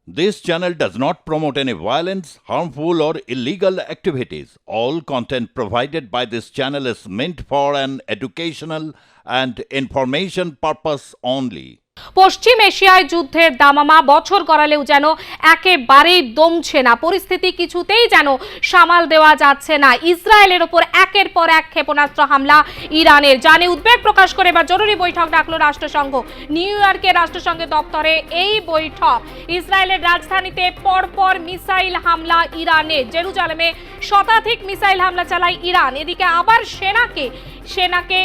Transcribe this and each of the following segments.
This channel does not promote any violence, harmful, or illegal activities. All content provided by this channel is meant for an educational and information purpose only. পশ্চিম এশিয়ায় যুদ্ধের দামামা বছর গড়ালেও যেন একেবারেই দমছে না, পরিস্থিতি কিছুতেই যেন সামাল দেওয়া যাচ্ছে না। ইসরায়েলের ওপর একের পর এক ক্ষেপণাস্ত্র হামলা ইরানের, জানে উদ্বেগ প্রকাশ করে এবার জরুরি বৈঠক ডাকলো রাষ্ট্রসংঘ। নিউ ইয়র্কে রাষ্ট্রসংঘের দপ্তরে এই বৈঠক। ইসরায়েলের রাজধানীতে পরপর মিসাইল হামলা ইরানের, জেরুজালেমে শতাধিক মিসাইল হামলা চালায় ইরান। এদিকে আবার সেনাকে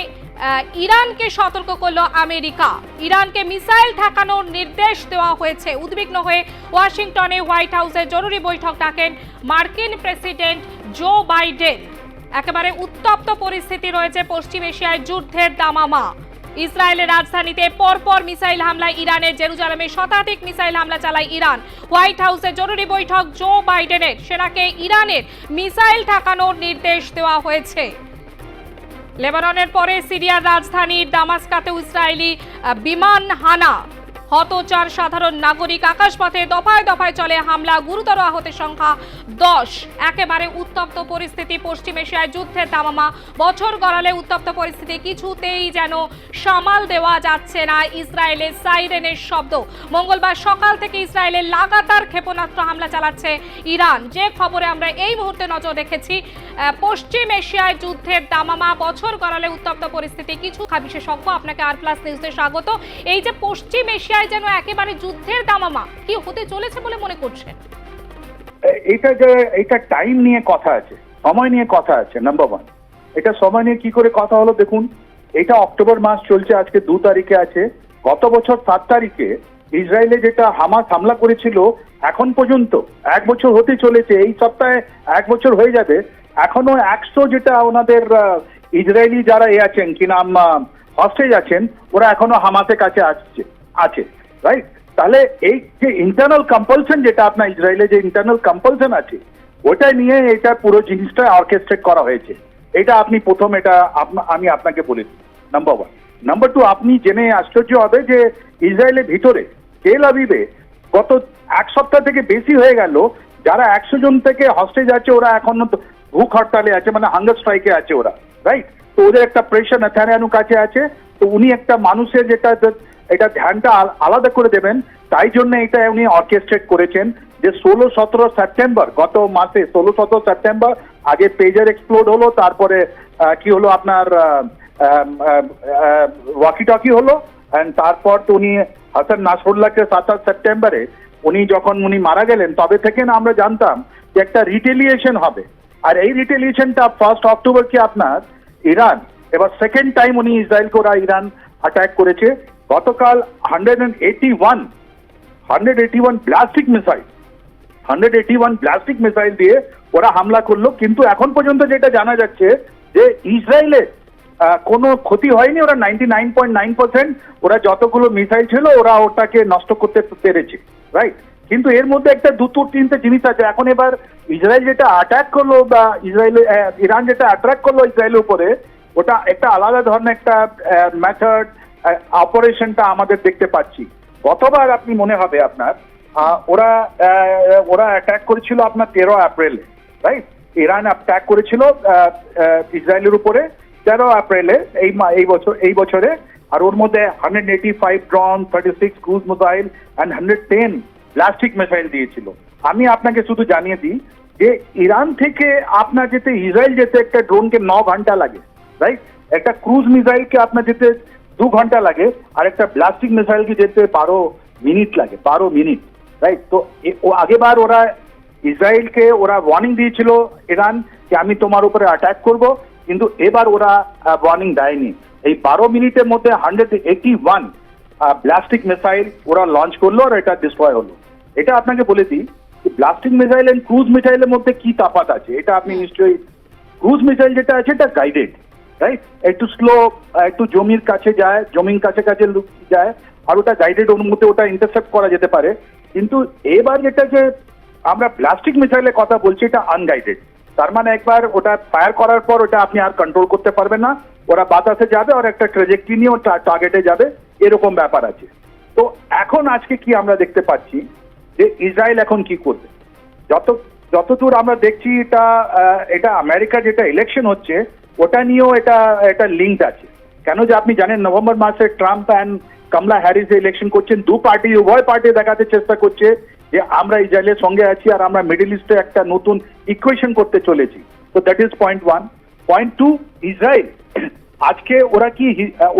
ইরানকে সতর্ক করলো আমেরিকা। ইরানকে মিসাইল ঠেকানোর নির্দেশ দেওয়া হয়েছে। উদ্বিগ্ন হয়ে ওয়াশিংটনে হোয়াইট হাউসে জরুরি বৈঠক ডাকেন মার্কিন প্রেসিডেন্ট জো বাইডেন। একেবারে উত্তপ্ত পরিস্থিতি রয়েছে পশ্চিম এশিয়ায় যুদ্ধের দামামা। ইসরায়েলের রাজধানীতে পরপর মিসাইল হামলায় ইরানের, জেরুজালেমে শতাধিক মিসাইল হামলা চালায় ইরান। হোয়াইট হাউসে জরুরি বৈঠক জো বাইডেনের। সেনাকে ইরানের মিসাইল ঠেকানোর নির্দেশ দেওয়া হয়েছে। লেবাননের পরে সিরিয়ার রাজধানী দামাস্কাতেও ইসরায়েলি বিমান হানা, হতচার সাধারণ নাগরিক। আকাশপথে দফায় দফায় চলে হামলা, গুরুতর আহতের সংখ্যা 10। একেবারে উত্তপ্ত পরিস্থিতি পশ্চিম এশিয়ায় যুদ্ধের দামামা বছর গড়ালে উত্তপ্ত পরিস্থিতি কিছুতেই যেন সামাল দেওয়া যাচ্ছে না। ইসরায়েলের সাইরেনের শব্দ। মঙ্গলবার সকাল থেকে ইসরায়েলের লাগাতার ক্ষেপণাস্ত্র হামলা চালাচ্ছে ইরান। যে খবরে আমরা এই মুহূর্তে নজর রেখেছি, পশ্চিম এশিয়ায় যুদ্ধের দামামা বছর গড়ালে উত্তপ্ত পরিস্থিতি। কিছু বিশেষজ্ঞ, আপনাকে আর প্লাস নিউজে স্বাগত। এই যে পশ্চিম এশিয়ায় যেন একেবারে যুদ্ধের দামামা, কি হতে চলেছে বলে মনে করছেন? এটা টাইম নিয়ে কথা আছে, সময় নিয়ে কথা আছে। নাম্বার ওয়ান, এটা সময় নিয়ে কি করে কথা হলো দেখুন। এটা অক্টোবর মাস চলছে, আজকে 2 তারিখে আছে। গত বছর 7 তারিখে ইসরায়েলে যেটা হামাস হামলা করেছিল, এখন পর্যন্ত 1 বছর হতে চলেছে। এই সপ্তাহে 1 বছর হয়ে যাবে। এখনো 100 যেটা ওনাদের ইসরায়েলি যারা আছেন, কি নাম, হস্টেজ আছেন, ওরা এখনো হামাসের কাছে আছে, রাইট? তাহলে এই যে ইন্টারনাল কম্পালশন, যেটা আপনার ইসরায়েলে যে ইন্টারনাল কম্পালশন আছে, ওটা নিয়ে এটা পুরো জিনিসটা অর্কেস্ট্রেট করা হয়েছে। এটা আপনি প্রথম, এটা আমি আপনাকে বলেছি, নাম্বার ওয়ান। নাম্বার টু, আপনি জেনে আশ্চর্য হবে যে ইসরায়েলের ভিতরে তেল আবিবে গত 1 সপ্তাহ থেকে বেশি হয়ে গেল, যারা 100 জন থেকে হস্টেজ আছে, ওরা এখনো ভুখ হরতালে আছে, মানে হাঙ্গার স্ট্রাইকে আছে ওরা, রাইট? তো ওদের একটা প্রেশার নেতানিয়াহুর কাছে আছে। তো উনি একটা মানুষের এটা ধ্যানটা আলাদা করে দেবেন, তাই জন্য এটা উনি অর্কেস্ট্রেট করেছেন। যে 16-17 সেপ্টেম্বর, গত মাসে 16-17 সেপ্টেম্বর আগে পেজার এক্সপ্লোড হলো, তারপরে কি হলো আপনার ওয়াকি টকি হলো, এন্ড তারপর তো উনি হাসান নাসরুল্লাহকে 27 সেপ্টেম্বরে যখন উনি মারা গেলেন, তবে থেকে না আমরা জানতাম যে একটা রিটেলিয়েশন হবে। আর এই রিটেলিয়েশনটা 1 অক্টোবর কি আপনার ইরান, এবার সেকেন্ড টাইম উনি ইসরায়েলকে ওরা ইরান অ্যাটাক করেছে। গতকাল 181 ব্লাস্টিক মিসাইল দিয়ে ওরা হামলা করলো। কিন্তু এখন পর্যন্ত যেটা জানা যাচ্ছে যে ইসরায়েলের কোনো ক্ষতি হয়নি। ওরা 99.9% ওরা যতগুলো মিসাইল ছিল ওরা ওটাকে নষ্ট করতে পেরেছে, রাইট? কিন্তু এর মধ্যে একটা 2-3টে জিনিস আছে। এখন এবার ইসরায়েল যেটা অ্যাটাক করলো, বা ইরান যেটা অ্যাটাক করলো ইসরায়েলের উপরে, ওটা একটা আলাদা ধরনের একটা মেথড অপারেশনটা আমাদের দেখতে পাচ্ছি। গতবার আপনি মনে হবে আপনার ওরা অ্যাটাক করেছিল আপনার 13 এপ্রিলে, রাইট? ইরান অ্যাটাক করেছিল ইসরায়েলের উপরে 13 এপ্রিলে এই বছরে। আর ওর মধ্যে 185 drone, 36 cruise missile and 110 ballistic missile দিয়েছিল। আমি আপনাকে শুধু জানিয়ে দিই যে ইরান থেকে আপনার যেতে, ইসরায়েল যেতে একটা ড্রোনকে 9 ঘন্টা লাগে, রাইট? একটা ক্রুজ মিসাইলকে আপনার যেতে 2 ঘন্টা লাগে, আর একটা ব্লাস্টিক মিসাইলকে যেতে 12 মিনিট লাগে, 12 মিনিট, রাইট? তো আগেবার ওরা ইসরায়েলকে ওয়ার্নিং দিয়েছিল ইরান যে আমি তোমার উপরে অ্যাটাক করব, কিন্তু এবার ওরা ওয়ার্নিং দেয়নি। এই 12 মিনিটের মধ্যে 181 ব্লাস্টিক মিসাইল ওরা লঞ্চ করলো, আর এটা ডিস্ট্রয় হলো। এটা আপনাকে বলে দিই যে ব্লাস্টিক মিসাইল এন্ড ক্রুজ মিসাইলের মধ্যে কি তফাৎ আছে, এটা আপনি নিশ্চয়ই। ক্রুজ মিসাইল যেটা আছে এটা গাইডেড, রাইট? একটু স্লো, একটু জমির কাছে যায়, জমির কাছে যায়, আর ওটা গাইডেড, ওর মধ্যে ওটা ইন্টারসেপ্ট করা যেতে পারে। কিন্তু এবার যেটা যে আমরা ব্লাস্টিক মিসাইলের কথা বলছি, এটা আনগাইডেড। তার মানে একবার ওটা ফায়ার করার পর ওটা আপনি আর কন্ট্রোল করতে পারবেন না, ওরা বাতাসে যাবে আর একটা ট্রেজেক্টরি নিয়ে টার্গেটে যাবে, এরকম ব্যাপার আছে। তো এখন আজকে কি আমরা দেখতে পাচ্ছি যে ইসরায়েল এখন কি করবে। যতদূর আমরা দেখছি এটা আমেরিকা যেটা ইলেকশন হচ্ছে ওটা নিয়েও এটা লিঙ্কড আছে। কেন যে আপনি জানেন নভেম্বর মাসে Trump and Kamala Harris election করছেন, উভয় পার্টি দেখাতে চেষ্টা করছে যে আমরা ইসরায়েলের সঙ্গে আছি আর আমরা মিডল ইস্টে একটা নতুন ইকুয়েশন করতে চলেছি। তো that is point 1। Point 2, Israel আজকে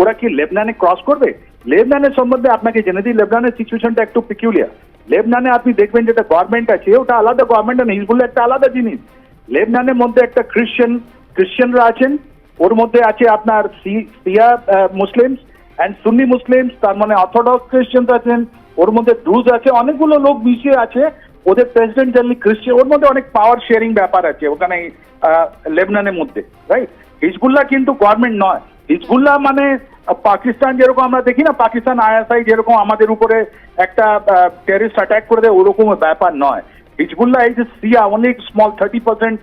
ওরা কি লেবনানে ক্রস করবে? লেবনানের সম্বন্ধে আপনাকে জেনে দিই, লেবনানের সিচুয়েশনটা একটু পিকুলিয়ার। লেবনানে আপনি দেখবেন যেটা গভর্নমেন্ট আছে ওটা আলাদা গভর্নমেন্ট, আর হিজবুল্লাহ একটা আলাদা জিনিস। লেবনানের মধ্যে একটা খ্রিশ্চানরা আছেন, ওর মধ্যে আছে আপনার শিয়া মুসলিমস অ্যান্ড সুন্নি মুসলিমস, তার মানে অর্থোডক্স খ্রিশ্চান আছেন, ওর মধ্যে ড্রুজ আছে, অনেকগুলো লোক মিশিয়ে আছে। ওদের প্রেসিডেন্ট জানলি খ্রিশ্চান, ওর মধ্যে অনেক পাওয়ার শেয়ারিং ব্যাপার আছে ওখানে লেবনানের মধ্যে, রাইট? হিজবুল্লাহ কিন্তু গভর্নমেন্ট নয়। হিজবুল্লাহ মানে পাকিস্তান যেরকম আমরা দেখি না, পাকিস্তান আইএসআই যেরকম আমাদের উপরে একটা টেররিস্ট অ্যাটাক করে দেয়, ওরকম ব্যাপার নয়। হিজবুল্লাহ এই যে সিয়া, অনলি স্মল 30%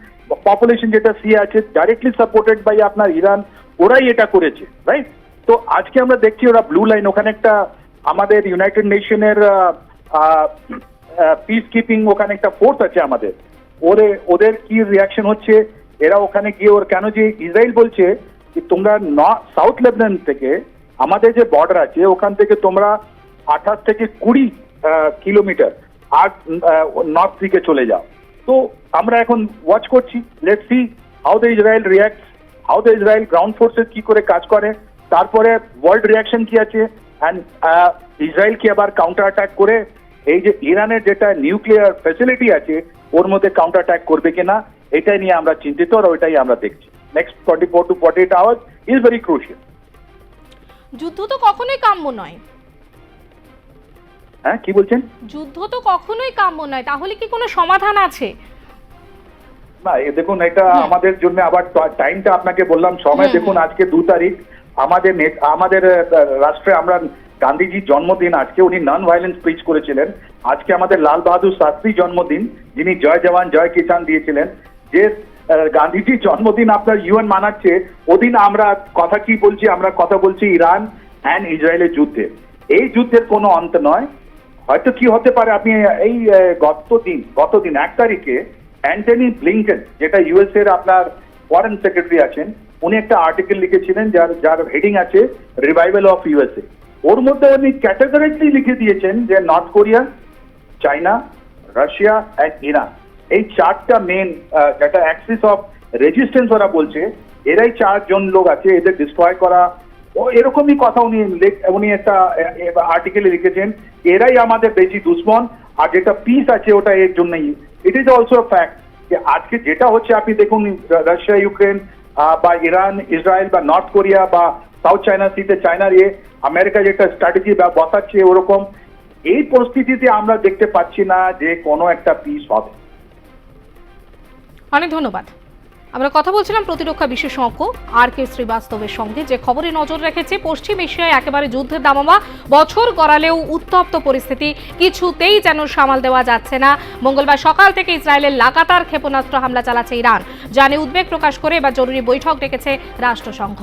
পপুলেশন যেটা সিয়া আছে, ডাইরেক্টলি সাপোর্টেড বাই আপনার ইরান, ওরাই এটা করেছে, রাইট? তো আজকে আমরা দেখছি ওরা ব্লু লাইন, ওখানে একটা আমাদের ইউনাইটেড নেশনের পিস কিপিং ওখানে একটা ফোর্স আছে আমাদের, ওদের কি রিয়াকশন হচ্ছে, এরা ওখানে গিয়ে কেন যে ইসরায়েল বলছে যে তোমরা সাউথ লেবানন থেকে আমাদের যে বর্ডার আছে ওখান থেকে তোমরা 28 থেকে 20 কিলোমিটার আর নর্থ দিকে চলে যাও। তো আমরা এখন ওয়াচ করছি, let's see how the Israel reacts, how the Israel ground forces কি করে কাজ করে, তারপরে ওয়ার্ল্ড রিয়াকশন কি আছে, অ্যান্ড ইসরায়েল কি আবার কাউন্টার অ্যাটাক করে এই যে ইরানের যেটা নিউক্লিয়ার ফ্যাসিলিটি আছে ওর মধ্যে কাউন্টার অ্যাটাক করবে কিনা, এটাই নিয়ে আমরা চিন্তিত, আর ওইটাই আমরা দেখছি। Next 24 to 48 hours is very crucial. যুদ্ধ তো কখনোই কাম্য নয়। হ্যাঁ, কি বলছেন? যুদ্ধ তো কখনোই কাম্য নয়, তাহলে কি কোনো সমাধান আছে? না, দেখুন এটা আমাদের জন্য আবার টাইমটা আপনাকে বললাম, সময় দেখুন আজকে 2 তারিখ, আমাদের রাষ্ট্রে আমরা গান্ধীজির জন্মদিন আজকে, উনি নন ভায়োলেন্স প্রিচ করেছিলেন। আজকে আমাদের লাল বাহাদুর শাস্ত্রী জন্মদিন, যিনি জয় জওয়ান জয় কিষান দিয়েছিলেন। যে গান্ধীজির জন্মদিন আপনার ইউএন মানাচ্ছে, ওদিন আমরা কথা কি বলছি, আমরা কথা বলছি ইরান অ্যান্ড ইসরায়েলের যুদ্ধে। এই যুদ্ধের কোনো অন্ত নয়। হয়তো কি হতে পারে, আপনি এই গতদিন 1 তারিখে অ্যান্টনি ব্লিংকেন, যেটা ইউএসএ এর আপনার ফরেন সেক্রেটারি আছেন, উনি একটা আর্টিকেল লিখেছিলেন যার হেডিং আছে রিভাইভাল অফ ইউএসএ। ওর মধ্যে উনি ক্যাটাগরিক্যালি লিখে দিয়েছেন যে north Korea, China, Russia and Iran, এই 4টা মেন যেটা অ্যাক্সিস অফ রেজিস্ট্যান্স ওরা বলছে, এরাই 4 জন লোক আছে, এদের ডিস্ট্রয় করা, ও এরকমই কথা উনি একটা আর্টিকেলে লিখেছেন। এরাই আমাদের বেশি দুশ্মন, আর যেটা পিস আছে ওটা এর জন্যই। ইট ইজ অলসো ফ্যাক্ট যে আজকে যেটা হচ্ছে, আপনি দেখুন রাশিয়া ইউক্রেন বা ইরান ইসরায়েল বা নর্থ কোরিয়া বা সাউথ চায়না সিতে চায়নার আমেরিকা যেটা স্ট্র্যাটেজি বসাচ্ছে, ওরকম এই পরিস্থিতিতে আমরা দেখতে পাচ্ছি না যে কোনো একটা পিস হবে। অনেক ধন্যবাদ। আমরা কথা বলছিলাম প্রতিরক্ষা বিশেষজ্ঞ আর কে শ্রীবাস্তবের সঙ্গে, যে খবরে নজর রেখেছে পশ্চিম এশিয়ায় একেবারে যুদ্ধের দামামা, বছর গড়ালেও উত্তপ্ত পরিস্থিতি কিছুতেই যেন সামাল দেওয়া যাচ্ছে না। মঙ্গলবার সকাল থেকে ইসরায়েলের লাগাতার ক্ষেপণাস্ত্র হামলা চালাচ্ছে ইরান, জানে উদ্বেগ প্রকাশ করে এবার জরুরি বৈঠক ডেকেছে রাষ্ট্রসংঘ।